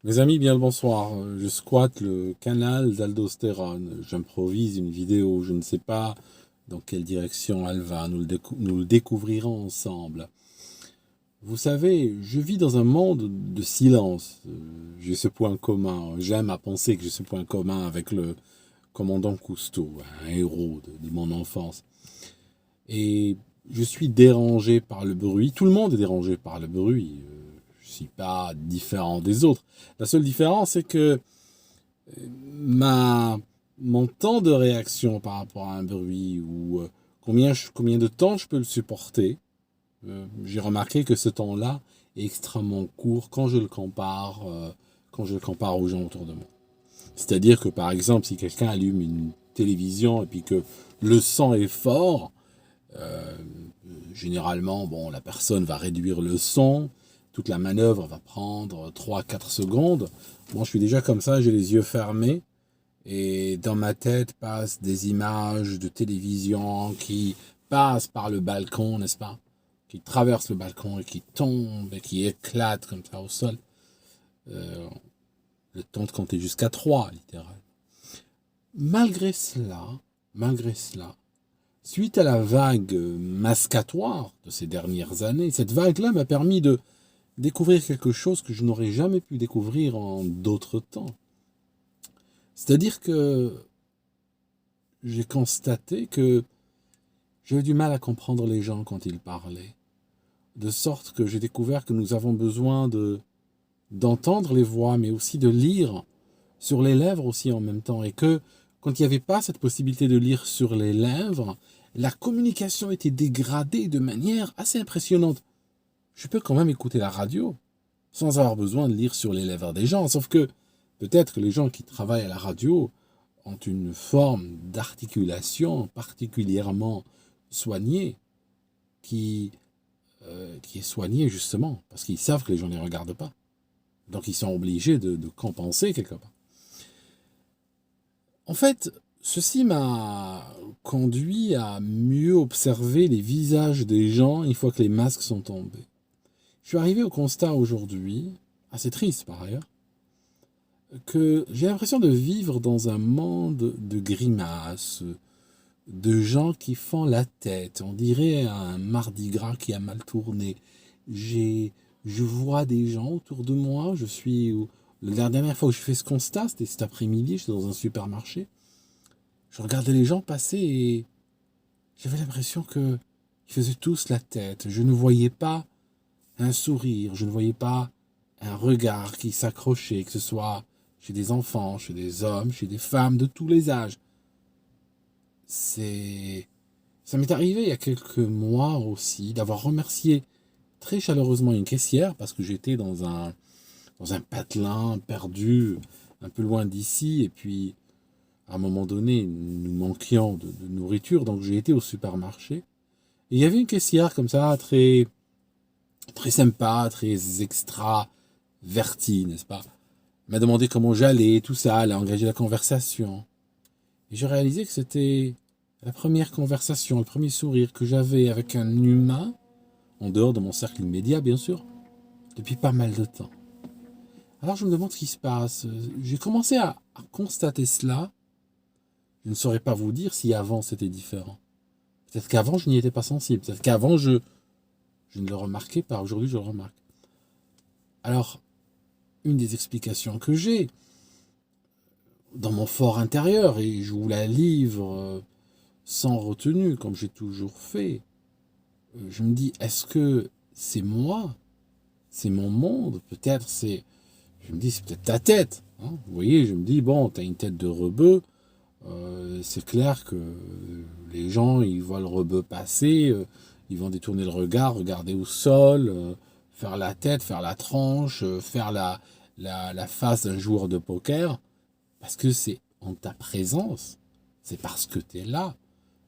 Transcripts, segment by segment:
Mes amis, bien le bonsoir. Je squatte le canal d'Aldostérone. J'improvise une vidéo. Je ne sais pas dans quelle direction elle va. Nous le découvrirons ensemble. Vous savez, je vis dans un monde de silence. J'ai ce point commun. J'aime à penser que j'ai ce point commun avec le commandant Cousteau, un héros de mon enfance. Et je suis dérangé par le bruit. Tout le monde est dérangé par le bruit. Je ne suis pas différent des autres. La seule différence, c'est que ma, mon temps de réaction par rapport à un bruit ou combien de temps je peux le supporter, j'ai remarqué que ce temps-là est extrêmement court quand je le compare aux gens autour de moi. C'est-à-dire que par exemple, si quelqu'un allume une télévision et puis que le son est fort, euh, généralement, bon, la personne va réduire le son, toute la manœuvre va prendre 3 4 secondes. Moi, je suis déjà comme ça, j'ai les yeux fermés, et dans ma tête passent des images de télévision qui passent par le balcon, n'est-ce pas? Qui traversent le balcon et qui tombent et qui éclatent comme ça au sol. Euh, le temps de compter jusqu'à 3, littéralement. Malgré cela, malgré cela, suite à la vague mascatoire de ces dernières années, cette vague-là m'a permis de découvrir quelque chose que je n'aurais jamais pu découvrir en d'autres temps. C'est-à-dire que j'ai constaté que j'avais du mal à comprendre les gens quand ils parlaient. De sorte que j'ai découvert que nous avons besoin d'entendre les voix, mais aussi de lire sur les lèvres aussi en même temps. Et que quand il n'y avait pas cette possibilité de lire sur les lèvres, la communication était dégradée de manière assez impressionnante. Je peux quand même écouter la radio sans avoir besoin de lire sur les lèvres des gens. Sauf que peut-être que les gens qui travaillent à la radio ont une forme d'articulation particulièrement soignée qui est soignée justement parce qu'ils savent que les gens ne les regardent pas. Donc ils sont obligés de compenser quelque part. En fait, ceci m'a conduit à mieux observer les visages des gens une fois que les masques sont tombés. Je suis arrivé au constat aujourd'hui, assez triste par ailleurs, que j'ai l'impression de vivre dans un monde de grimaces, de gens qui font la tête. On dirait un mardi gras qui a mal tourné. Je vois des gens autour de moi. La dernière fois où je fais ce constat, c'était cet après-midi, j'étais dans un supermarché. Je regardais les gens passer et j'avais l'impression qu'ils faisaient tous la tête. Je ne voyais pas un sourire, je ne voyais pas un regard qui s'accrochait, que ce soit chez des enfants, chez des hommes, chez des femmes de tous les âges. C'est... Ça m'est arrivé il y a quelques mois aussi d'avoir remercié très chaleureusement une caissière parce que j'étais dans un patelin perdu un peu loin d'ici et puis à un moment donné nous manquions de nourriture donc j'ai été au supermarché et il y avait une caissière comme ça très très sympa, très extravertie, n'est-ce pas? Elle m'a demandé comment j'allais, tout ça, elle a engagé la conversation. Et je réalisais que c'était la première conversation, le premier sourire que j'avais avec un humain, en dehors de mon cercle immédiat, bien sûr, depuis pas mal de temps. Alors je me demande ce qui se passe. J'ai commencé à constater cela. Je ne saurais pas vous dire si avant c'était différent. Peut-être qu'avant je n'y étais pas sensible. Peut-être qu'avant je ne le remarquais pas. Aujourd'hui je le remarque. Alors, une des explications que j'ai dans mon fort intérieur, et je vous la livre sans retenue, comme j'ai toujours fait, je me dis, est-ce que c'est moi? C'est mon monde? Peut-être c'est... Je me dis, c'est peut-être ta tête. Hein. Vous voyez, je me dis, bon, t'as une tête de rebeu. C'est clair que les gens, ils voient le rebeu passer, ils vont détourner le regard, regarder au sol, faire la tête, faire la tranche, faire la face d'un joueur de poker. Parce que c'est en ta présence, c'est parce que tu es là.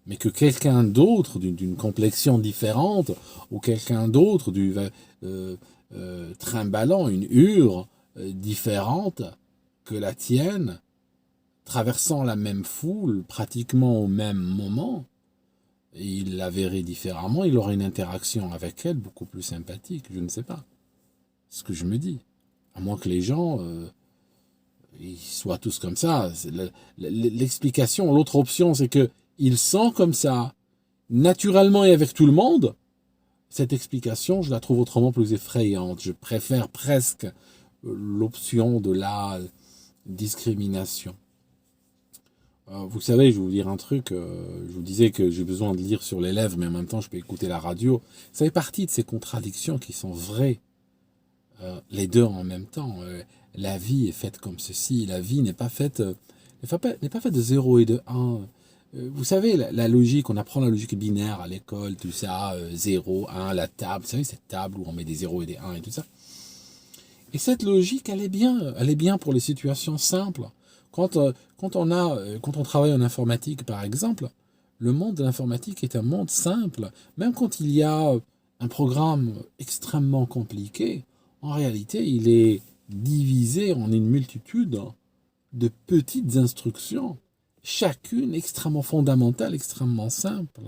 Mais que quelqu'un d'autre, d'une complexion différente, ou quelqu'un d'autre, trimballant une hure différente que la tienne, traversant la même foule, pratiquement au même moment, et il la verrait différemment, il aurait une interaction avec elle beaucoup plus sympathique, je ne sais pas. Ce que je me dis. À moins que les gens ils soient tous comme ça. L'explication, l'autre option, c'est que ils sont comme ça, naturellement et avec tout le monde. Cette explication, je la trouve autrement plus effrayante. Je préfère presque l'option de la discrimination. Vous savez, je vais vous dire un truc. Je vous disais que j'ai besoin de lire sur les lèvres, mais en même temps, je peux écouter la radio. Ça fait partie de ces contradictions qui sont vraies. Les deux en même temps. La vie est faite comme ceci. La vie n'est pas faite, n'est pas faite de 0 et de 1. Vous savez, la logique, on apprend la logique binaire à l'école, tout ça, 0, 1, la table. Vous savez, cette table où on met des 0 et des 1 et tout ça. Et cette logique, elle est bien pour les situations simples. Quand on travaille en informatique, par exemple, le monde de l'informatique est un monde simple. Même quand il y a un programme extrêmement compliqué, en réalité, il est divisé en une multitude de petites instructions, chacune extrêmement fondamentale, extrêmement simple.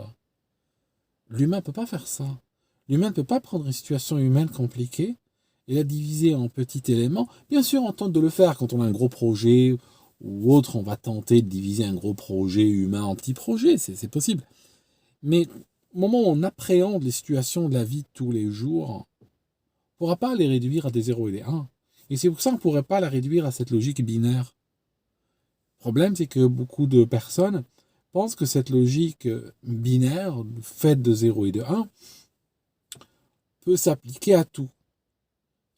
L'humain ne peut pas faire ça. L'humain ne peut pas prendre une situation humaine compliquée et la diviser en petits éléments. Bien sûr, on tente de le faire quand on a un gros projet ou autre, on va tenter de diviser un gros projet humain en petits projets, c'est possible. Mais au moment où on appréhende les situations de la vie de tous les jours, on ne pourra pas les réduire à des 0 et des 1. Et c'est pour ça qu'on ne pourrait pas la réduire à cette logique binaire. Le problème, c'est que beaucoup de personnes pensent que cette logique binaire, faite de 0 et de 1, peut s'appliquer à tout.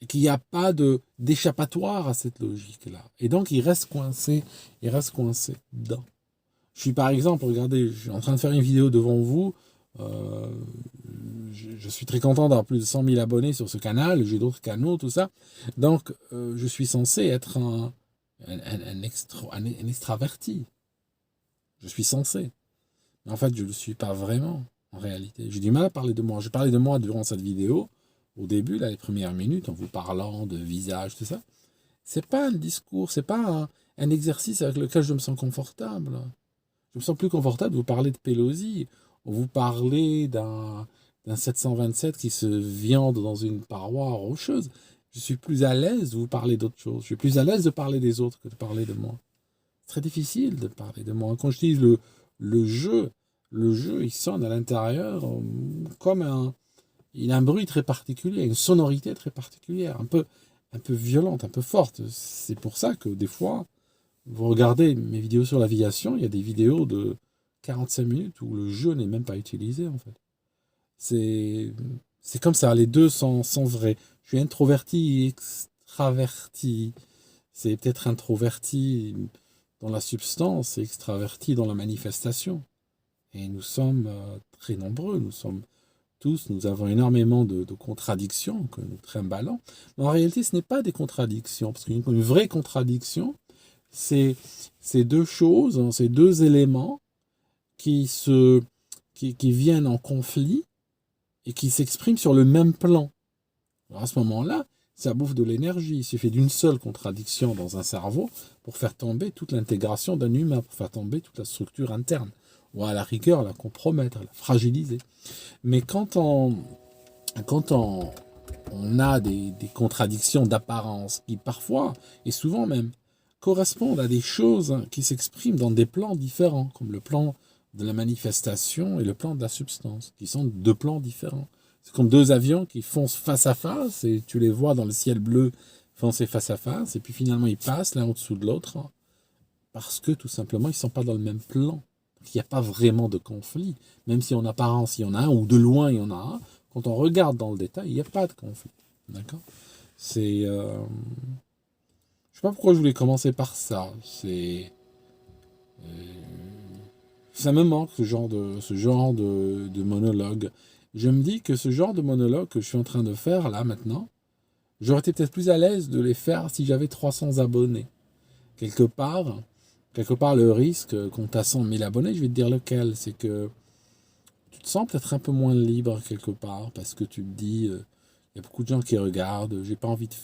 Et qu'il n'y a pas d'échappatoire à cette logique-là. Et donc, il reste coincé dedans. Je suis par exemple, regardez, je suis en train de faire une vidéo devant vous. Je suis très content d'avoir plus de 100 000 abonnés sur ce canal. J'ai d'autres canaux, tout ça. Donc, je suis censé être un extraverti. Je suis censé. Mais en fait, je ne le suis pas vraiment, en réalité. J'ai du mal à parler de moi. Je parlais de moi durant cette vidéo. Au début, là, les premières minutes, en vous parlant de visage, tout ça, c'est pas un discours, c'est pas un exercice avec lequel je me sens confortable. Je me sens plus confortable de vous parler de Pelosi, ou vous parler d'un 727 qui se viande dans une paroi rocheuse. Je suis plus à l'aise de vous parler d'autre chose. Je suis plus à l'aise de parler des autres que de parler de moi. C'est très difficile de parler de moi. Quand je dis le jeu, il sonne à l'intérieur comme il a un bruit très particulier, une sonorité très particulière, un peu violente, un peu forte. C'est pour ça que des fois, vous regardez mes vidéos sur l'aviation, il y a des vidéos de 45 minutes où le jeu n'est même pas utilisé, en fait. C'est comme ça, les deux sont vrais. Je suis introverti et extraverti. C'est peut-être introverti dans la substance et extraverti dans la manifestation. Et nous sommes très nombreux, nous avons énormément de contradictions que nous trimballons. Mais en réalité, ce n'est pas des contradictions, parce qu'une vraie contradiction, c'est ces deux choses, ces deux éléments qui viennent en conflit et qui s'expriment sur le même plan. Alors à ce moment-là, ça bouffe de l'énergie. Il suffit d'une seule contradiction dans un cerveau pour faire tomber toute l'intégration d'un humain, pour faire tomber toute la structure interne, ou à la rigueur la compromettre, la fragiliser. Mais quand on a des contradictions d'apparence qui parfois, et souvent même, correspondent à des choses qui s'expriment dans des plans différents, comme le plan de la manifestation et le plan de la substance, qui sont deux plans différents. C'est comme deux avions qui foncent face à face, et tu les vois dans le ciel bleu foncer face à face, et puis finalement ils passent l'un au-dessous de l'autre, parce que tout simplement ils ne sont pas dans le même plan. Il n'y a pas vraiment de conflit, même si en apparence il y en a un, ou de loin il y en a un. Quand on regarde dans le détail, il n'y a pas de conflit. D'accord ? Je ne sais pas pourquoi je voulais commencer par ça. Ça me manque ce genre de monologue. Je me dis que ce genre de monologue que je suis en train de faire là maintenant, j'aurais été peut-être plus à l'aise de les faire si j'avais 300 abonnés. Quelque part, le risque, quand tu as 100 000 abonnés, je vais te dire lequel. C'est que tu te sens peut-être un peu moins libre quelque part, parce que tu te dis, il y a beaucoup de gens qui regardent, j'ai pas envie de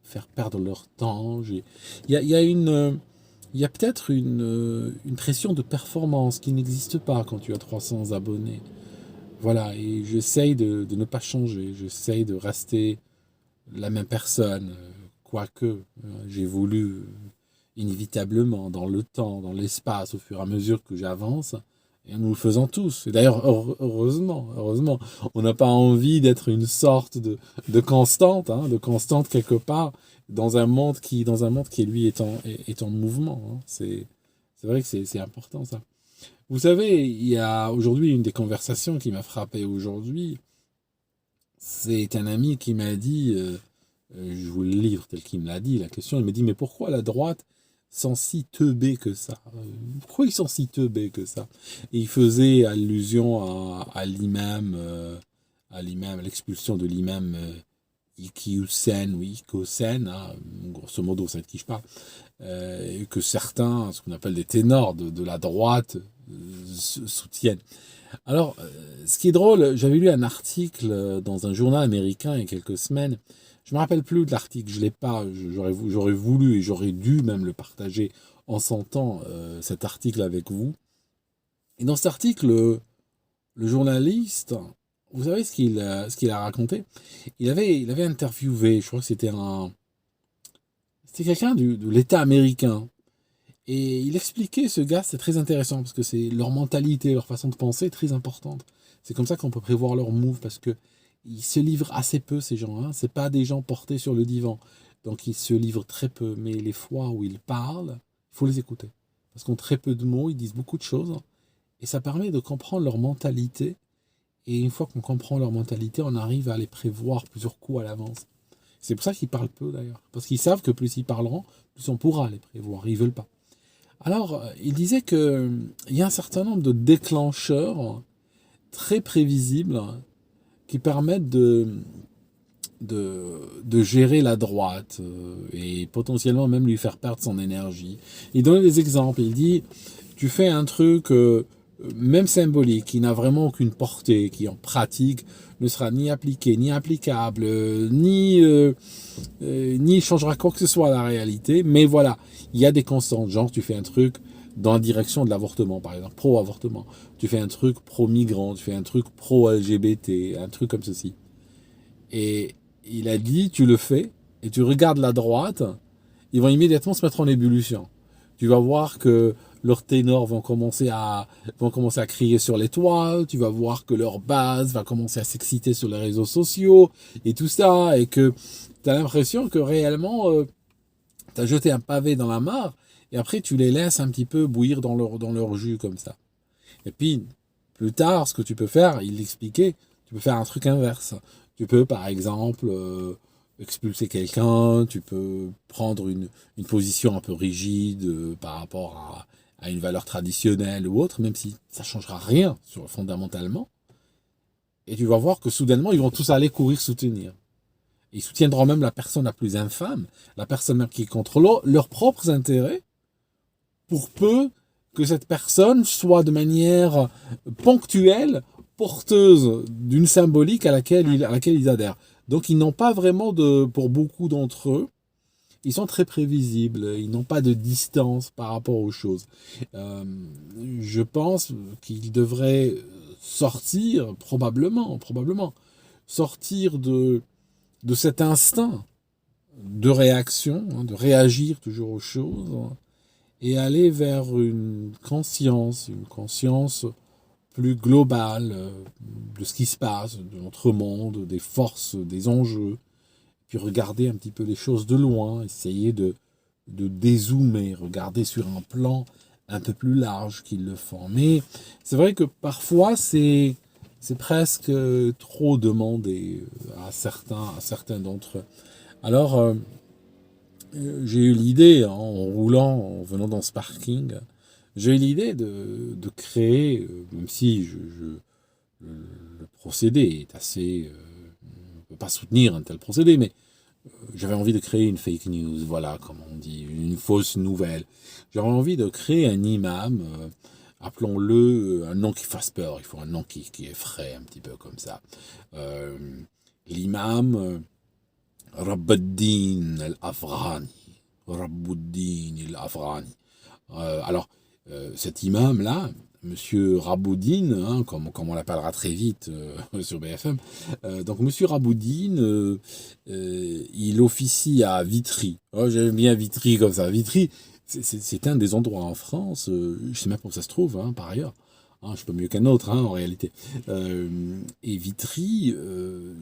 faire perdre leur temps. Il y a peut-être une pression de performance qui n'existe pas quand tu as 300 abonnés. Voilà, et j'essaye de ne pas changer, j'essaye de rester la même personne, quoique j'évolue inévitablement dans le temps, dans l'espace, au fur et à mesure que j'avance, et nous le faisons tous. Et d'ailleurs, heureusement, on n'a pas envie d'être une sorte de constante, de constante quelque part, dans un monde qui lui est en mouvement. C'est vrai que c'est important ça. Vous savez, il y a aujourd'hui une des conversations qui m'a frappé aujourd'hui. C'est un ami qui m'a dit, je vous le livre tel qu'il me l'a dit, la question, il me dit, mais pourquoi la droite sont si teubés que ça? Pourquoi ils sont si teubés que ça? Et il faisait allusion à l'imam, à l'expulsion de l'imam Iqiyoussen, grosso modo, c'est de qui je parle, et que certains, ce qu'on appelle des ténors de la droite, soutiennent. Alors, ce qui est drôle, j'avais lu un article dans un journal américain il y a quelques semaines. Je me rappelle plus de l'article, je l'ai pas. J'aurais voulu et j'aurais dû même le partager en son temps, cet article avec vous. Et dans cet article, le journaliste, vous savez ce qu'il a raconté? Il avait interviewé, je crois que c'était quelqu'un de l'État américain. Et il expliquait, ce gars, c'est très intéressant, parce que c'est leur mentalité, leur façon de penser est très importante. C'est comme ça qu'on peut prévoir leur move, parce que ils se livrent assez peu, ces gens. C'est pas des gens portés sur le divan. Donc ils se livrent très peu. Mais les fois où ils parlent, il faut les écouter. Parce qu'en très peu de mots, ils disent beaucoup de choses. Et ça permet de comprendre leur mentalité. Et une fois qu'on comprend leur mentalité, on arrive à les prévoir plusieurs coups à l'avance. C'est pour ça qu'ils parlent peu, d'ailleurs. Parce qu'ils savent que plus ils parleront, plus on pourra les prévoir. Ils veulent pas. Alors, il disait qu'il y a un certain nombre de déclencheurs très prévisibles qui permettent de gérer la droite et potentiellement même lui faire perdre son énergie. Il donne des exemples. Il dit, tu fais un truc même symbolique, qui n'a vraiment aucune portée, qui en pratique ne sera ni appliqué, ni applicable, ni changera quoi que ce soit à la réalité, mais voilà, il y a des constantes, genre tu fais un truc dans la direction de l'avortement, par exemple, pro-avortement, tu fais un truc pro-migrant, tu fais un truc pro-LGBT, un truc comme ceci. Et il a dit, tu le fais, et tu regardes la droite, ils vont immédiatement se mettre en ébullition. Tu vas voir que leurs ténors vont commencer à crier sur les toits, tu vas voir que leur base va commencer à s'exciter sur les réseaux sociaux, et tout ça, et que tu as l'impression que réellement, tu as jeté un pavé dans la mare, et après tu les laisses un petit peu bouillir dans leur jus comme ça. Et puis, plus tard, ce que tu peux faire, il l'expliquait, tu peux faire un truc inverse. Tu peux, par exemple, expulser quelqu'un, tu peux prendre une position un peu rigide par rapport à une valeur traditionnelle ou autre, même si ça ne changera rien fondamentalement. Et tu vas voir que soudainement, ils vont tous aller courir soutenir. Ils soutiendront même la personne la plus infâme, la personne même qui contrôle leurs propres intérêts, pour peu que cette personne soit de manière ponctuelle porteuse d'une symbolique à laquelle ils adhèrent. Donc ils n'ont pas vraiment pour beaucoup d'entre eux, ils sont très prévisibles, ils n'ont pas de distance par rapport aux choses. Je pense qu'ils devraient sortir, probablement, sortir de cet instinct de réaction, de réagir toujours aux choses, et aller vers une conscience plus globale de ce qui se passe, de notre monde, des forces, des enjeux, puis regarder un petit peu les choses de loin, essayer de dézoomer, regarder sur un plan un peu plus large qu'ils le font. Mais c'est vrai que parfois c'est presque trop demandé à certains d'entre eux. Alors, j'ai eu l'idée, en roulant, en venant dans ce parking, j'ai eu l'idée de créer, même si le procédé est assez... on ne peut pas soutenir un tel procédé, mais j'avais envie de créer une fake news, voilà, comme on dit, une fausse nouvelle. J'avais envie de créer un imam, appelons-le un nom qui fasse peur, il faut un nom qui effraie un petit peu comme ça. L'imam Rabbuddin al-Afghani. Rabbuddin al-Afghani. Alors, cet imam-là, Monsieur Raboudine, hein, comme on l'appellera très vite sur BFM. Donc Monsieur Raboudine, il officie à Vitry. Oh, j'aime bien Vitry comme ça. Vitry, c'est un des endroits en France, je sais même pas où ça se trouve, hein, par ailleurs. Hein, je suis pas mieux qu'un autre, hein, en réalité. Et Vitry,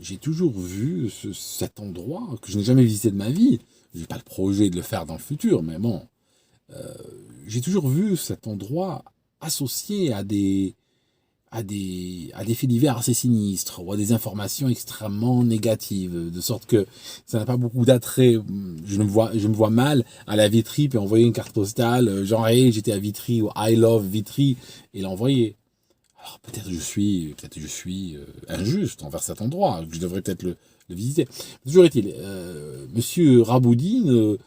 j'ai toujours vu cet endroit que je n'ai jamais visité de ma vie. J'ai pas le projet de le faire dans le futur, mais bon, j'ai toujours vu cet endroit associé à des faits divers assez sinistres ou à des informations extrêmement négatives, de sorte que ça n'a pas beaucoup d'attrait. Je me vois mal à la Vitry puis envoyer une carte postale, genre hey, j'étais à Vitry ou I love Vitry et l'envoyer. Alors peut-être je suis injuste envers cet endroit, que je devrais peut-être le visiter. Toujours est-il, Monsieur Raboudine,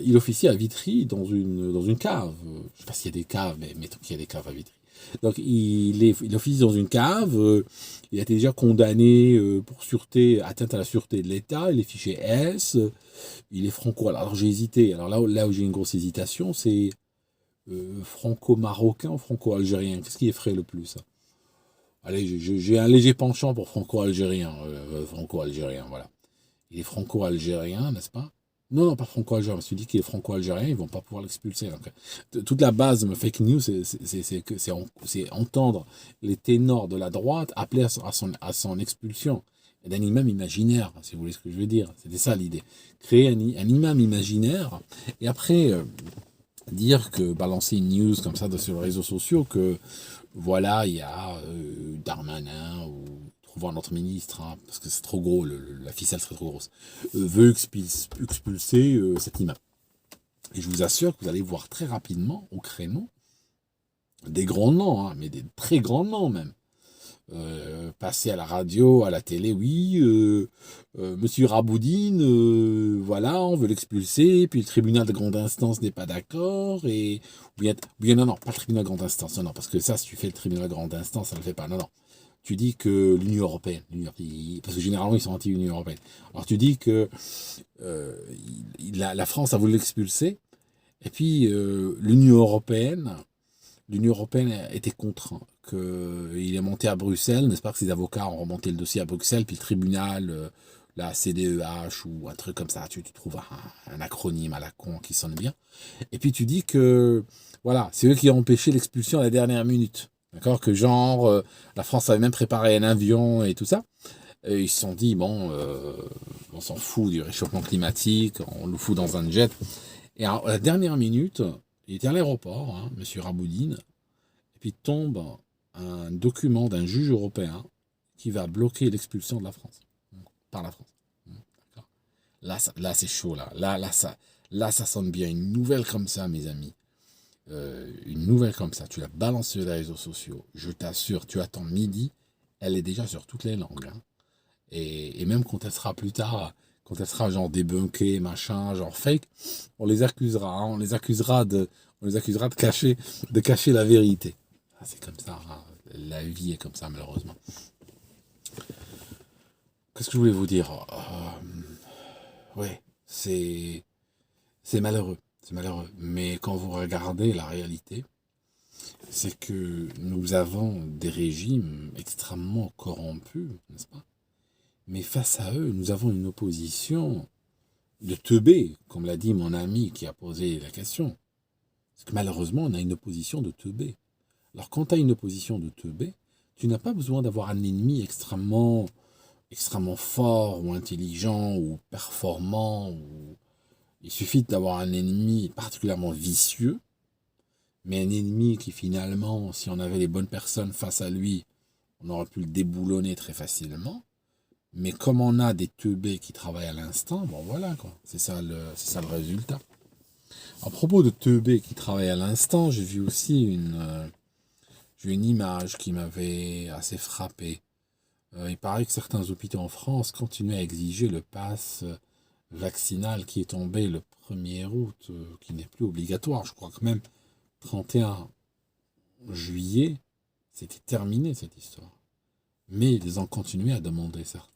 il officie à Vitry dans une cave. Je ne sais pas s'il y a des caves, mais mettons qu'il y a des caves à Vitry. Donc il officie dans une cave, il a été déjà condamné pour atteinte à la sûreté de l'État, il est fiché S, il est franco. Alors j'ai hésité, alors là où j'ai une grosse hésitation, c'est franco-marocain ou franco-algérien. Qu'est-ce qui effraie le plus? Allez, j'ai un léger penchant pour franco-algérien, voilà. Il est franco-algérien, n'est-ce pas? Non, non, pas franco-algérien. Si tu dis qu'il est franco-algérien, ils vont pas pouvoir l'expulser. Donc, toute la base de fake news, c'est entendre les ténors de la droite appeler à son expulsion. Et d'un imam imaginaire, si vous voulez ce que je veux dire. C'était ça l'idée. Créer un imam imaginaire, et après balancer une news comme ça sur les réseaux sociaux, que voilà, il y a Darmanin ou trouver un autre ministre, hein, parce que c'est trop gros, la ficelle serait trop grosse, veut expulser cet imam. Et je vous assure que vous allez voir très rapidement au créneau des grands noms, hein, mais des très grands noms même. Passer à la radio, à la télé, oui, Monsieur Raboudine, voilà, on veut l'expulser, puis le tribunal de grande instance n'est pas d'accord, ou bien non, pas le tribunal de grande instance, non, parce que ça, si tu fais le tribunal de grande instance, ça ne le fait pas, non. Tu dis que l'Union européenne, parce que généralement ils sont anti-Union européenne, alors tu dis que la France a voulu l'expulser, et puis l'Union européenne était contre qu'il est monté à Bruxelles, n'est-ce pas, que ses avocats ont remonté le dossier à Bruxelles, puis le tribunal, la CDEH ou un truc comme ça, tu trouves un acronyme à la con qui sonne bien, et puis tu dis que, voilà, c'est eux qui ont empêché l'expulsion à la dernière minute, d'accord, que genre, la France avait même préparé un avion et tout ça, et ils se sont dit, bon, on s'en fout du réchauffement climatique, on nous fout dans un jet, et à la dernière minute, il était à l'aéroport, hein, Monsieur Raboudine, et puis tombe un document d'un juge européen qui va bloquer l'expulsion de la France, par la France. D'accord. Là, c'est chaud, là, ça sonne bien. Une nouvelle comme ça, mes amis. Une nouvelle comme ça, tu la balances sur les réseaux sociaux. Je t'assure, tu attends midi, elle est déjà sur toutes les langues. Hein. Et même quand elle sera plus tard, quand elle sera genre débunkée, machin, genre fake, on les accusera, hein, on les accusera de cacher la vérité. Ah, c'est comme ça, hein. La vie est comme ça malheureusement. Qu'est-ce que je voulais vous dire? Ouais, c'est malheureux, c'est malheureux. Mais quand vous regardez la réalité, c'est que nous avons des régimes extrêmement corrompus, n'est-ce pas? Mais face à eux, nous avons une opposition de teubés, comme l'a dit mon ami qui a posé la question. Parce que malheureusement, on a une opposition de teubés. Alors quand tu as une opposition de teubés, tu n'as pas besoin d'avoir un ennemi extrêmement fort ou intelligent ou performant. Il suffit d'avoir un ennemi particulièrement vicieux, mais un ennemi qui finalement, si on avait les bonnes personnes face à lui, on aurait pu le déboulonner très facilement. Mais comme on a des teubés qui travaillent à l'instant, bon voilà quoi, c'est ça le résultat. À propos de teubés qui travaillent à l'instant, j'ai vu aussi une image qui m'avait assez frappé. Il paraît que certains hôpitaux en France continuent à exiger le pass vaccinal qui est tombé le 1er août, qui n'est plus obligatoire. Je crois que même 31 juillet, c'était terminé cette histoire. Mais ils ont continué à demander certains.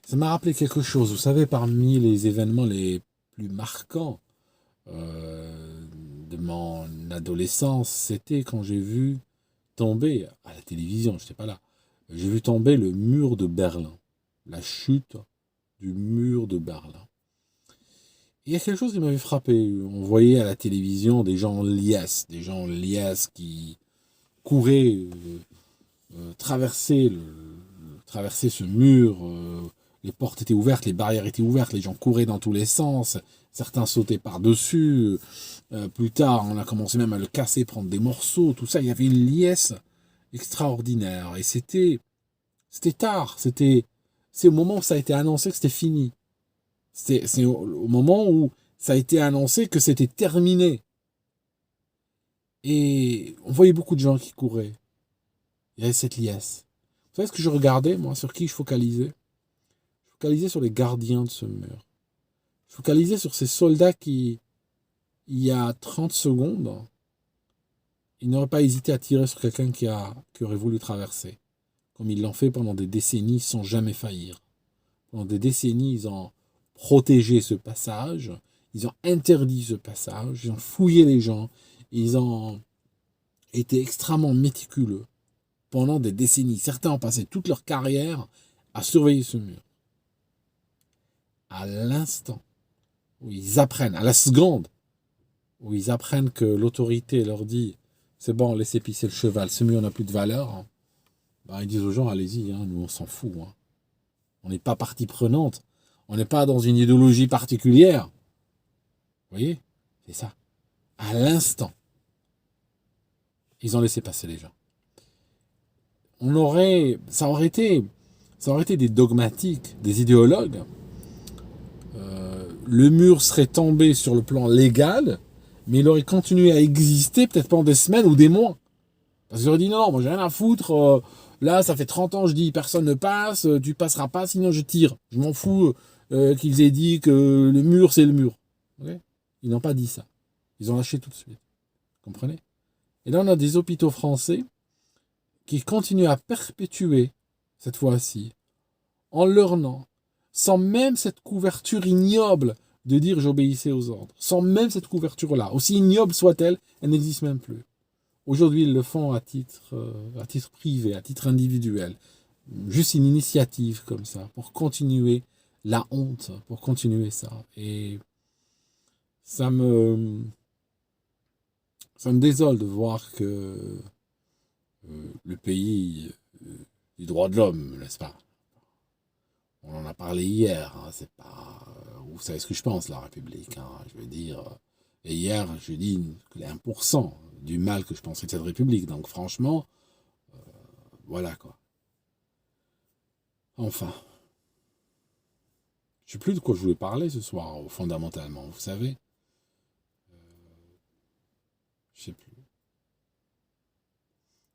Ça m'a rappelé quelque chose. Vous savez, parmi les événements les plus marquants de mon adolescence, c'était quand j'ai vu tomber à la télévision, je n'étais pas là. J'ai vu tomber le mur de Berlin, la chute du mur de Berlin. Et il y a quelque chose qui m'avait frappé. On voyait à la télévision des gens en liesse qui couraient, traversaient ce mur. Les portes étaient ouvertes, les barrières étaient ouvertes, les gens couraient dans tous les sens. Certains sautaient par-dessus. Plus tard, on a commencé même à le casser, prendre des morceaux, tout ça. Il y avait une liesse extraordinaire. Et c'était tard. C'est au moment où ça a été annoncé que c'était fini. C'est au moment où ça a été annoncé que c'était terminé. Et on voyait beaucoup de gens qui couraient. Il y avait cette liesse. Vous savez ce que je regardais, moi, sur qui je focalisais? Je focalisais sur les gardiens de ce mur. Je focalisais sur ces soldats qui, il y a 30 secondes, ils n'auraient pas hésité à tirer sur quelqu'un qui aurait voulu traverser. Comme ils l'ont fait pendant des décennies sans jamais faillir. Pendant des décennies, ils ont protégé ce passage, ils ont interdit ce passage, ils ont fouillé les gens, ils ont été extrêmement méticuleux pendant des décennies. Certains ont passé toute leur carrière à surveiller ce mur. À l'instant où ils apprennent, à la seconde où ils apprennent que l'autorité leur dit « c'est bon, laissez pisser le cheval, ce mur n'a plus de valeur », ben, ils disent aux gens « allez-y, hein, nous on s'en fout. Hein. On n'est pas partie prenante. On n'est pas dans une idéologie particulière. » Vous voyez? C'est ça. À l'instant, ils ont laissé passer les gens. Ça aurait été des dogmatiques, des idéologues. Le mur serait tombé sur le plan légal, mais il aurait continué à exister peut-être pendant des semaines ou des mois. Parce qu'ils auraient dit non, moi j'ai rien à foutre. Là, ça fait 30 ans, je dis personne ne passe, tu passeras pas, sinon je tire. Je m'en fous qu'ils aient dit que le mur, c'est le mur. Okay? Ils n'ont pas dit ça. Ils ont lâché tout de suite. Vous comprenez? Et là, on a des hôpitaux français qui continuent à perpétuer, cette fois-ci, en leur nom, sans même cette couverture ignoble de dire j'obéissais aux ordres. Sans même cette couverture-là. Aussi ignoble soit-elle, elle n'existe même plus. Aujourd'hui, ils le font à titre privé, à titre individuel. Juste une initiative comme ça, pour continuer la honte, pour continuer ça. Et ça me désole de voir que le pays du droit de l'homme, n'est-ce pas? On en a parlé hier, hein, c'est pas... vous savez ce que je pense, la République, hein, je veux dire... Et hier, je dis que les 1% du mal que je pensais de cette République. Donc franchement, voilà quoi. Enfin. Je ne sais plus de quoi je voulais parler ce soir, fondamentalement, vous savez. Je sais plus.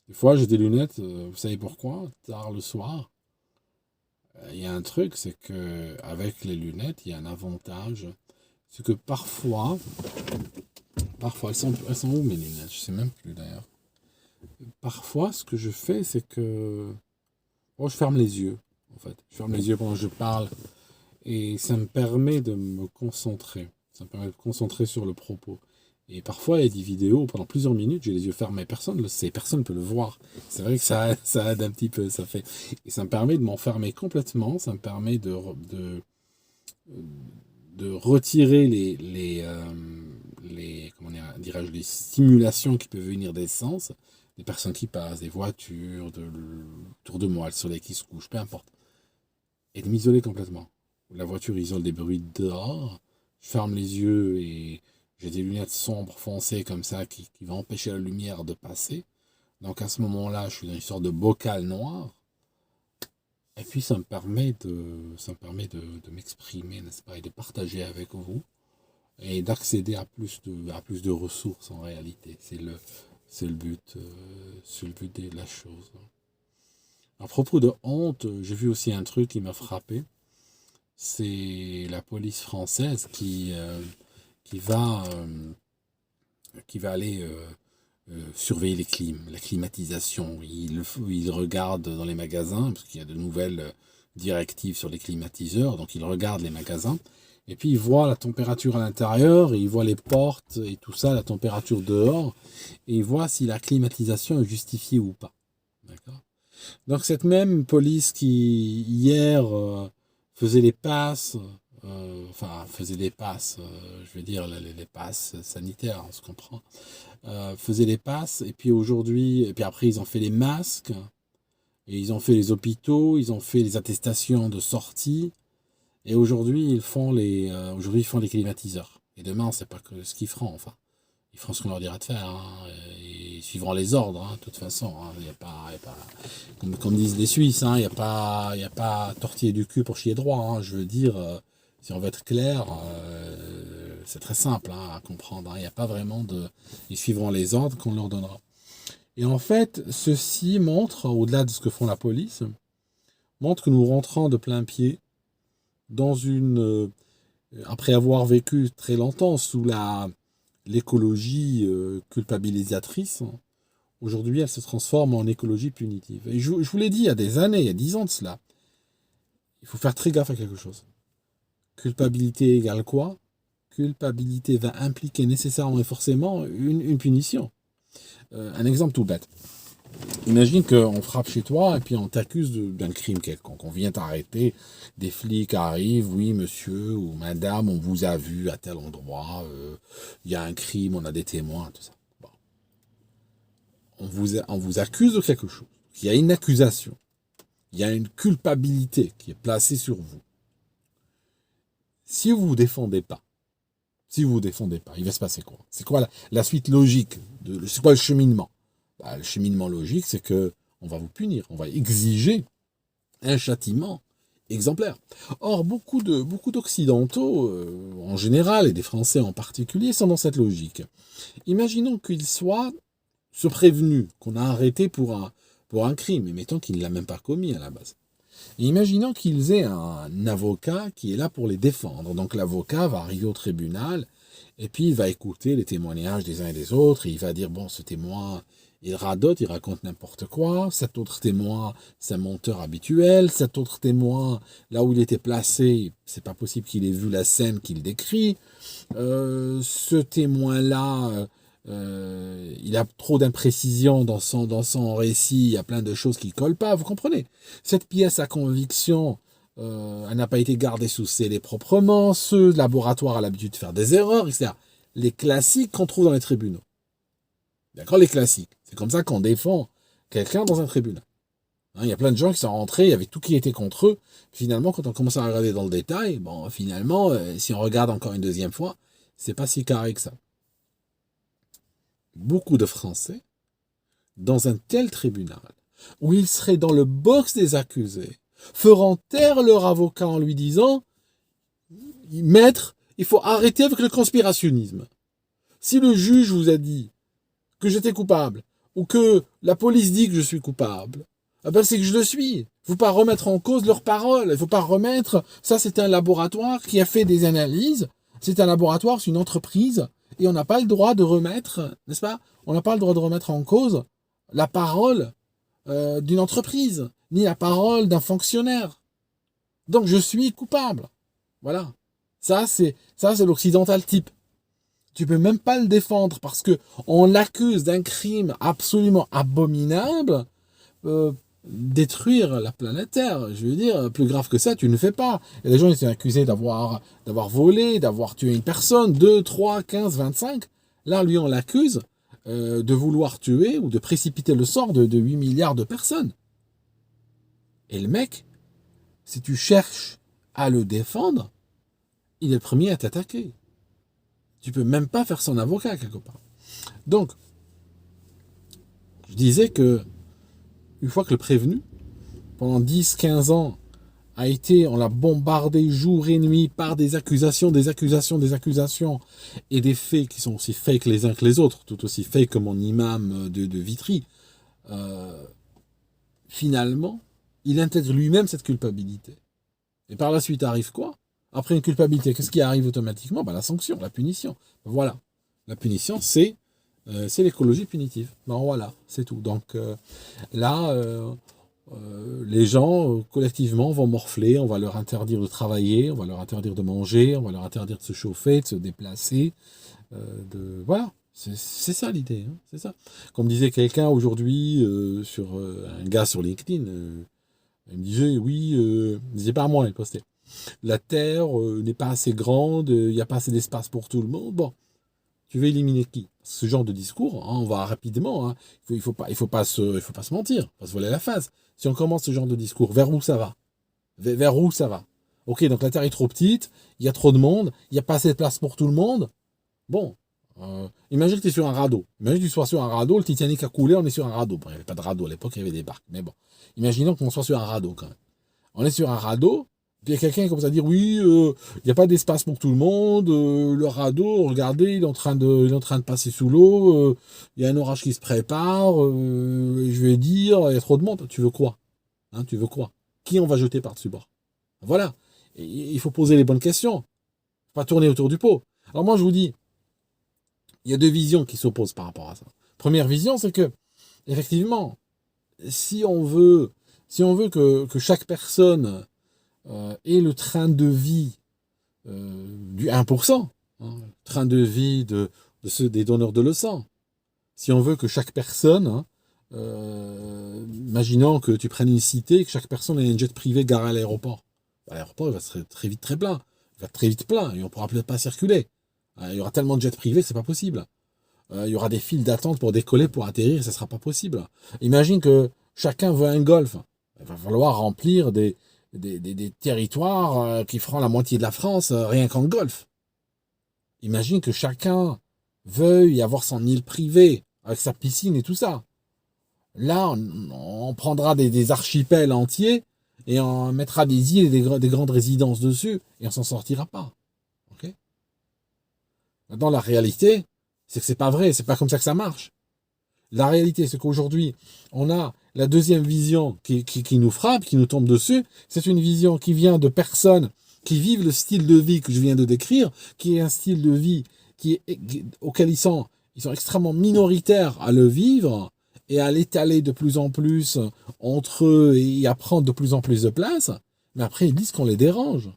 Des fois, j'ai des lunettes, vous savez pourquoi? Tard le soir. Il y a un truc, c'est que avec les lunettes, il y a un avantage. C'est que parfois, elles sont où mes lunettes? Je sais même plus d'ailleurs. Parfois, ce que je fais, c'est que je ferme les yeux, en fait. Je ferme les yeux pendant que je parle et ça me permet de me concentrer. Ça me permet de me concentrer sur le propos. Et parfois, il y a des vidéos, pendant plusieurs minutes, j'ai les yeux fermés. Personne ne le sait, personne ne peut le voir. C'est vrai que ça aide un petit peu, ça fait. Et ça me permet de m'enfermer complètement, ça me permet de retirer les dirais-je, les stimulations qui peuvent venir des sens, des personnes qui passent, des voitures, autour de moi, le soleil qui se couche, peu importe. Et de m'isoler complètement. La voiture isole des bruits dehors, je ferme les yeux et j'ai des lunettes sombres, foncées comme ça, qui vont empêcher la lumière de passer. Donc à ce moment-là, je suis dans une sorte de bocal noir. Et puis ça me permet de m'exprimer, n'est-ce pas, et de partager avec vous, et d'accéder à plus de ressources en réalité. C'est le but de la chose. À propos de honte, j'ai vu aussi un truc qui m'a frappé. C'est la police française qui va aller surveiller la climatisation. Ils regardent dans les magasins, parce qu'il y a de nouvelles directives sur les climatiseurs, donc ils regardent les magasins. Et puis il voit la température à l'intérieur, et il voit les portes et tout ça, la température dehors, et il voit si la climatisation est justifiée ou pas. D'accord. Donc cette même police qui hier faisait les passes, faisait les passes, je veux dire les passes sanitaires, on se comprend, faisait les passes, et puis aujourd'hui, et puis après ils ont fait les masques, et ils ont fait les hôpitaux, ils ont fait les attestations de sortie, et aujourd'hui ils font les climatiseurs. Et demain, on ne sait pas ce qu'ils feront, enfin. Ils feront ce qu'on leur dira de faire, hein, et ils suivront les ordres, hein, de toute façon. Hein. Il y a pas comme disent les Suisses, hein, il y a pas tortiller du cul pour chier droit. Hein. Je veux dire, si on veut être clair, c'est très simple hein, à comprendre. Hein. Il n'y a pas vraiment de... Ils suivront les ordres qu'on leur donnera. Et en fait, ceci montre, au-delà de ce que font la police, montre que nous rentrons de plein pied dans après avoir vécu très longtemps sous l'écologie culpabilisatrice, aujourd'hui elle se transforme en écologie punitive. Et je vous l'ai dit il y a des années, il y a 10 ans de cela, il faut faire très gaffe à quelque chose. Culpabilité égale quoi? Culpabilité va impliquer nécessairement et forcément une punition. Un exemple tout bête. Imagine qu'on frappe chez toi et puis on t'accuse d'un crime quelconque. On vient t'arrêter, des flics arrivent, oui monsieur ou madame, on vous a vu à tel endroit, il y a un crime, on a des témoins, tout ça. Bon. On vous accuse de quelque chose. Il y a une accusation. Il y a une culpabilité qui est placée sur vous. Si vous vous défendez pas, il va se passer quoi? C'est quoi la suite logique? C'est quoi le cheminement? Le cheminement logique, c'est que on va vous punir, on va exiger un châtiment exemplaire. Or, beaucoup d'Occidentaux, en général, et des Français en particulier, sont dans cette logique. Imaginons qu'ils soient ce prévenu qu'on a arrêté pour un crime, et mettons qu'il ne l'a même pas commis à la base. Et imaginons qu'ils aient un avocat qui est là pour les défendre. Donc l'avocat va arriver au tribunal, et puis il va écouter les témoignages des uns et des autres, et il va dire, bon, ce témoin... Il radote, il raconte n'importe quoi. Cet autre témoin, c'est un menteur habituel. Cet autre témoin, là où il était placé, c'est pas possible qu'il ait vu la scène qu'il décrit. Ce témoin-là, il a trop d'imprécisions dans son récit. Il y a plein de choses qui collent pas. Vous comprenez? Cette pièce à conviction, elle n'a pas été gardée sous scellé proprement. Ce laboratoire a l'habitude de faire des erreurs, etc. Les classiques qu'on trouve dans les tribunaux. D'accord, les classiques. C'est comme ça qu'on défend quelqu'un dans un tribunal. Il y a plein de gens qui sont rentrés, il y avait tout qui était contre eux. Finalement, quand on commence à regarder dans le détail, bon, finalement, si on regarde encore une deuxième fois, c'est pas si carré que ça. Beaucoup de Français, dans un tel tribunal, où ils seraient dans le box des accusés, feront taire leur avocat en lui disant « Maître, il faut arrêter avec le conspirationnisme. Si le juge vous a dit que j'étais coupable, ou que la police dit que je suis coupable, eh ben c'est que je le suis. Il ne faut pas remettre en cause leurs paroles. Il ne faut pas remettre... Ça, c'est un laboratoire qui a fait des analyses. C'est un laboratoire, c'est une entreprise. Et on n'a pas le droit de remettre, n'est-ce pas? On n'a pas le droit de remettre en cause la parole d'une entreprise, ni la parole d'un fonctionnaire. Donc, je suis coupable. Voilà. Ça, c'est l'occidental type. Tu peux même pas le défendre parce que on l'accuse d'un crime absolument abominable, détruire la planète Terre. Je veux dire, plus grave que ça, tu ne fais pas. Et les gens ils sont accusés d'avoir volé, d'avoir tué une personne, 2, 3, 15, 25. Là, lui, on l'accuse de vouloir tuer ou de précipiter le sort de 8 milliards de personnes. Et le mec, si tu cherches à le défendre, il est le premier à t'attaquer. Tu peux même pas faire son avocat quelque part. Donc, je disais que une fois que le prévenu, pendant 10, 15 ans, on l'a bombardé jour et nuit par des accusations, et des faits qui sont aussi fake les uns que les autres, tout aussi fake que mon imam de Vitry, finalement, il intègre lui-même cette culpabilité. Et par la suite arrive quoi? Après une culpabilité, qu'est-ce qui arrive automatiquement? La sanction, la punition. Voilà. La punition, c'est l'écologie punitive. Voilà, c'est tout. Donc là, les gens, collectivement, vont morfler, on va leur interdire de travailler, on va leur interdire de manger, on va leur interdire de se chauffer, de se déplacer, voilà, c'est ça l'idée, hein, c'est ça. Comme disait quelqu'un aujourd'hui, un gars sur LinkedIn, il me disait, oui, il disait pas à moi, il postait. La Terre n'est pas assez grande, il n'y a pas assez d'espace pour tout le monde. Bon, tu veux éliminer qui? Ce genre de discours, hein, on va rapidement. Hein, il faut pas se mentir, il faut pas se voler la face. Si on commence ce genre de discours, vers où ça va? Vers où ça va? Ok, donc la Terre est trop petite, il y a trop de monde, il n'y a pas assez de place pour tout le monde. Bon, imagine que tu es sur un radeau. Imagine que tu sois sur un radeau, le Titanic a coulé, on est sur un radeau. Bon, il n'y avait pas de radeau à l'époque, il y avait des barques. Mais bon, imaginons qu'on soit sur un radeau quand même. On est sur un radeau, puis il y a quelqu'un qui commence à dire oui, il n'y a pas d'espace pour tout le monde, le radeau, regardez, il est en train de passer sous l'eau, il y a un orage qui se prépare, je vais dire, il y a trop de monde. Tu veux quoi? Hein, tu veux quoi? Qui on va jeter par-dessus bord? Voilà. Et il faut poser les bonnes questions. Pas tourner autour du pot. Alors moi je vous dis, il y a deux visions qui s'opposent par rapport à ça. Première vision, c'est que, effectivement, si on veut que chaque personne ait le train de vie du 1%, hein, le train de vie de ceux des donneurs de leçons, si on veut que chaque personne, hein, imaginons que tu prennes une cité, que chaque personne ait un jet privé garé à l'aéroport. L'aéroport, il va se très vite très plein. Il va être très vite plein et on ne pourra peut-être pas circuler. Il y aura tellement de jets privés que c'est pas possible. Il y aura des files d'attente pour décoller, pour atterrir, ça ne sera pas possible. Imagine que chacun veut un golf. Il va falloir remplir des territoires qui feront la moitié de la France rien qu'en golf. Imagine que chacun veuille avoir son île privée avec sa piscine et tout ça. Là, on prendra des archipels entiers et on mettra des îles et des grandes résidences dessus et on s'en sortira pas. Okay. Maintenant, la réalité, c'est que c'est pas vrai, c'est pas comme ça que ça marche. La réalité, c'est qu'aujourd'hui, on a la deuxième vision qui nous frappe, qui nous tombe dessus. C'est une vision qui vient de personnes qui vivent le style de vie que je viens de décrire, qui est un style de vie auquel ils sont extrêmement minoritaires à le vivre et à l'étaler de plus en plus entre eux et à prendre de plus en plus de place. Mais après, ils disent qu'on les dérange.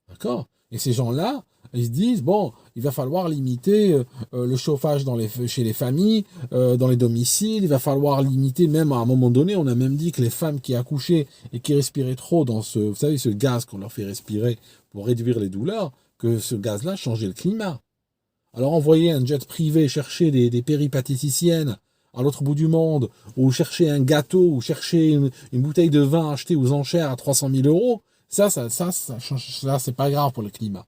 D'accord? Et ces gens-là, ils se disent, bon, il va falloir limiter le chauffage chez les familles, dans les domiciles, il va falloir limiter, même à un moment donné, on a même dit que les femmes qui accouchaient et qui respiraient trop dans vous savez, ce gaz qu'on leur fait respirer pour réduire les douleurs, que ce gaz-là changeait le climat. Alors envoyer un jet privé chercher des péripatéticiennes à l'autre bout du monde, ou chercher un gâteau, ou chercher une bouteille de vin achetée aux enchères à 300 000 euros, ça c'est pas grave pour le climat.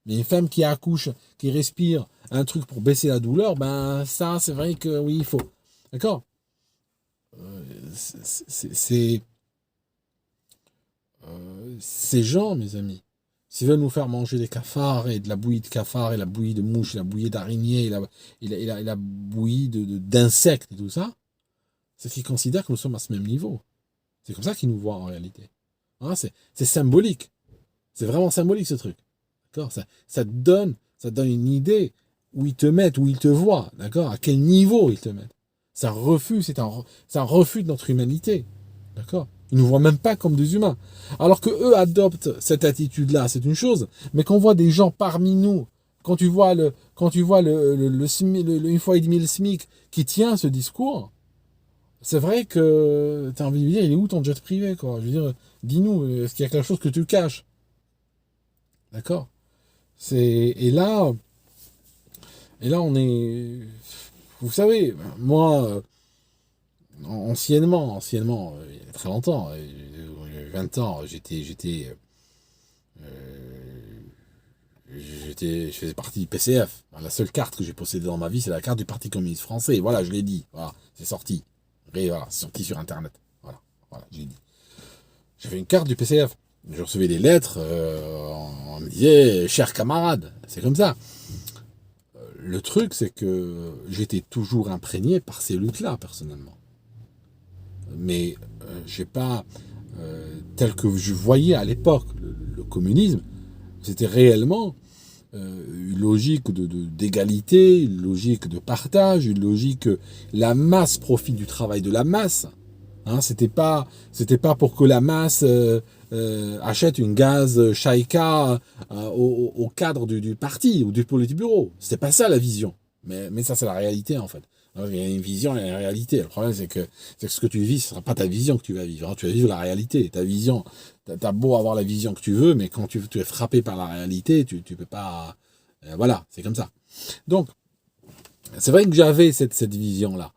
Mais une femme qui accouche, qui respire un truc pour baisser la douleur, ben ça, c'est vrai que oui, il faut. D'accord? Ces gens, mes amis, s'ils veulent nous faire manger des cafards et de la bouillie de cafards et la bouillie de mouches, et la bouillie d'araignées et la bouillie d'insectes et tout ça, c'est qu'ils considèrent que nous sommes à ce même niveau. C'est comme ça qu'ils nous voient en réalité. Hein, c'est symbolique. C'est vraiment symbolique ce truc. D'accord, ça te donne une idée où ils te mettent, où ils te voient, d'accord, à quel niveau ils te mettent. C'est un refus de notre humanité, d'accord. Ils nous voient même pas comme des humains. Alors que eux adoptent cette attitude-là, c'est une chose, mais qu'on voit des gens parmi nous, quand tu vois le une fois et demi le SMIC qui tient ce discours, c'est vrai que tu as envie de dire, il est où ton jet privé, quoi. Je veux dire, dis-nous, est-ce qu'il y a quelque chose que tu caches, d'accord. Et là, on est. Vous savez, moi, anciennement, il y a très longtemps, 20 ans, je faisais partie du PCF. La seule carte que j'ai possédée dans ma vie, c'est la carte du Parti communiste français. Voilà, je l'ai dit. Voilà, c'est sorti. Et voilà, c'est sorti sur Internet. Voilà, j'ai dit. J'avais une carte du PCF. Je recevais des lettres, on me disait, cher camarade, c'est comme ça. Le truc, c'est que j'étais toujours imprégné par ces luttes-là, personnellement. Mais j'ai pas, tel que je voyais à l'époque, le communisme, c'était réellement une logique d'égalité, une logique de partage, une logique que la masse profite du travail de la masse. Hein, c'était pas pour que la masse achète une gaz Shaika au cadre du parti ou du Politburo. C'était pas ça la vision. Mais ça, c'est la réalité, en fait. Alors, il y a une vision et une réalité. Le problème, c'est que ce que tu vis, ce sera pas ta vision que tu vas vivre. Hein. Tu vas vivre la réalité. Ta vision, t'as beau avoir la vision que tu veux, mais quand tu es frappé par la réalité, tu peux pas. Voilà, c'est comme ça. Donc, c'est vrai que j'avais cette vision-là.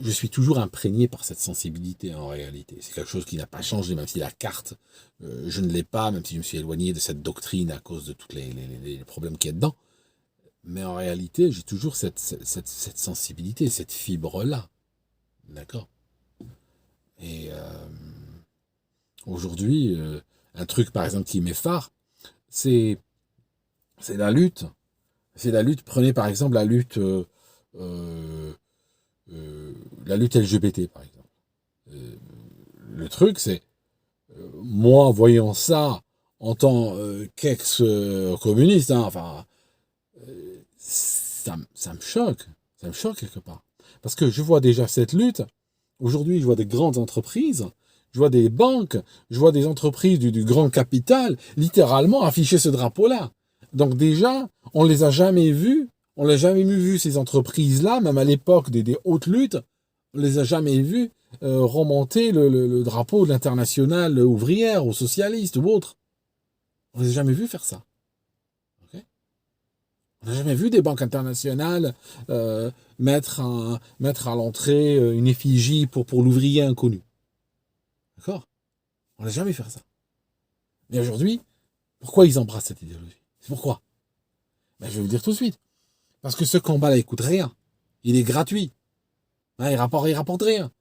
Je suis toujours imprégné par cette sensibilité en réalité. C'est quelque chose qui n'a pas changé, même si la carte, je ne l'ai pas, même si je me suis éloigné de cette doctrine à cause de tous les problèmes qu'il y a dedans. Mais en réalité, j'ai toujours cette sensibilité, cette fibre-là. D'accord. Et aujourd'hui, un truc par exemple qui m'effare, c'est la lutte. C'est la lutte. Prenez par exemple euh, la lutte LGBT par exemple. Euh, le truc, c'est moi voyant ça en tant qu'ex-communiste, hein, enfin, ça me choque. Ça me choque quelque part. Parce que je vois déjà cette lutte. Aujourd'hui, je vois des grandes entreprises, je vois des banques, je vois des entreprises du grand capital, littéralement afficher ce drapeau-là. Donc déjà, on les a jamais vus, on l'a jamais vu ces entreprises-là, même à l'époque des hautes luttes, on les a jamais vues remonter le drapeau de l'internationale ouvrière ou socialiste ou autre. On les a jamais vus faire ça. Ok. On n'a jamais vu des banques internationales mettre à l'entrée une effigie pour l'ouvrier inconnu. D'accord. On n'a jamais fait ça. Mais aujourd'hui, pourquoi ils embrassent cette idéologie? C'est pourquoi? Ben, je vais vous dire tout de suite. Parce que ce combat-là, il coûte rien. Il est gratuit. Hein, il rapporte rien.